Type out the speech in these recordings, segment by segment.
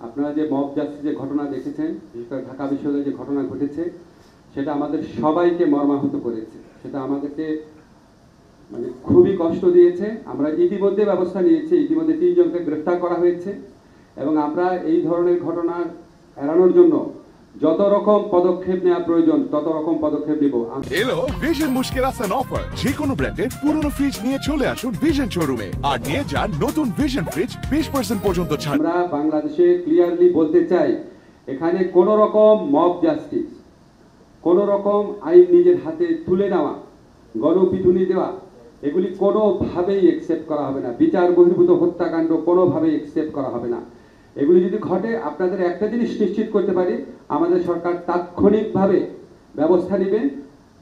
আপনারা যে মব জাস্টিসের ঘটনা দেখেছেন, বিশেষ করে ঢাকা বিশ্ববিদ্যালয়ে যে ঘটনা ঘটেছে, সেটা আমাদের সবাইকে মর্মাহত করেছে। সেটা আমাদেরকে মানে খুবই কষ্ট দিয়েছে। আমরা ইতিমধ্যে ব্যবস্থা নিয়েছি, ইতিমধ্যে 3 জনকে গ্রেফতার করা হয়েছে এবং আমরা এই ধরনের ঘটনা এড়ানোর জন্য যত রকম পদক্ষেপ নেওয়া প্রয়োজন তত রকম পদক্ষেপ নিব। এলো ভিশন মুশকিল আসান অফার, যে কোনো ব্র্যান্ডের পুরনো ফ্রিজ নিয়ে চলে আসুন ভিশন শোরুমে আর নিয়ে যান নতুন ভিশন ফ্রিজ 20% পর্যন্ত ছাড়। আমরা বাংলাদেশে ক্লিয়ারলি বলতে চাই, এখানে কোন রকম মব জাস্টিস, কোন রকম আইন নিজের হাতে তুলে নেওয়া, গণপিটুনি দেওয়া, এগুলি কোনোভাবেই একসেপ্ট করা হবে না। বিচার বহির্ভূত হত্যাকাণ্ড কোনোভাবেই একসেপ্ট করা হবে না। এগুলি যদি ঘটে, আপনাদের একটা জিনিস নিশ্চিত করতে পারি, আমাদের সরকার তাৎক্ষণিকভাবে ব্যবস্থা নেবে,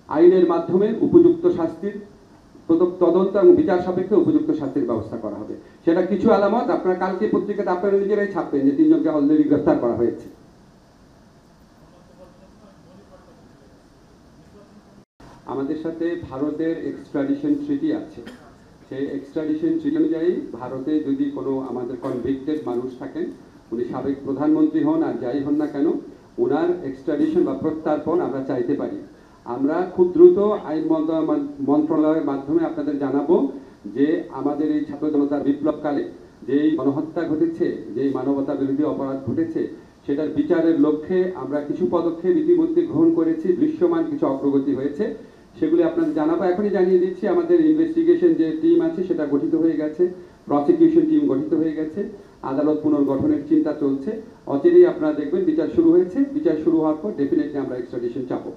আইনের মাধ্যমে উপযুক্ত শাস্তির তদন্ত এবং বিচার সাপেক্ষে উপযুক্ত শাস্তির ব্যবস্থা করা হবে। সেটা কিছু আলামত আপনারা কালকে পত্রিকাতে আপনারা নিজেরাই ছাপবেন যে 3 জনকে অলরেডি গ্রেফতার করা হয়েছে। আমাদের সাথে ভারতের এক্সট্রাডিশন ট্রিটি আছে। সেই এক্সট্রাডিশন ট্রিটি অনুযায়ী ভারতে যদি কোনো আমাদের কনভিক্টেড মানুষ থাকেন, উনি সাবেক প্রধানমন্ত্রী হন আর যাই হন না কেন, ওনার এক্সট্রাডিশন বা প্রত্যার্পণ আমরা চাইতে পারি। আমরা খুব দ্রুত আইন মন্ত্রণালয়ের মাধ্যমে আপনাদের জানাবো যে আমাদের এই ছাত্র জনতার বিপ্লবকালে যেই গণহত্যা ঘটেছে, যেই মানবতা বিরোধী অপরাধ ঘটেছে, সেটার বিচারের লক্ষ্যে আমরা কিছু পদক্ষেপ ইতিমধ্যে গ্রহণ করেছি। দৃশ্যমান কিছু অগ্রগতি হয়েছে, সেগুলি আপনাদের জানাবো। এখনই জানিয়ে দিচ্ছি, আমাদের ইনভেস্টিগেশন যে টিম আছে সেটা গঠিত হয়ে গেছে, প্রসিকিউশন টিম গঠিত হয়ে গেছে, আদালত পুনর্গঠনের চিন্তা চলছে। অচিরেই আপনারা দেখবেন বিচার শুরু হয়েছে। বিচার শুরু হওয়ার পর ডেফিনেটলি আমরা এক্সট্রাডিশন চাপবো।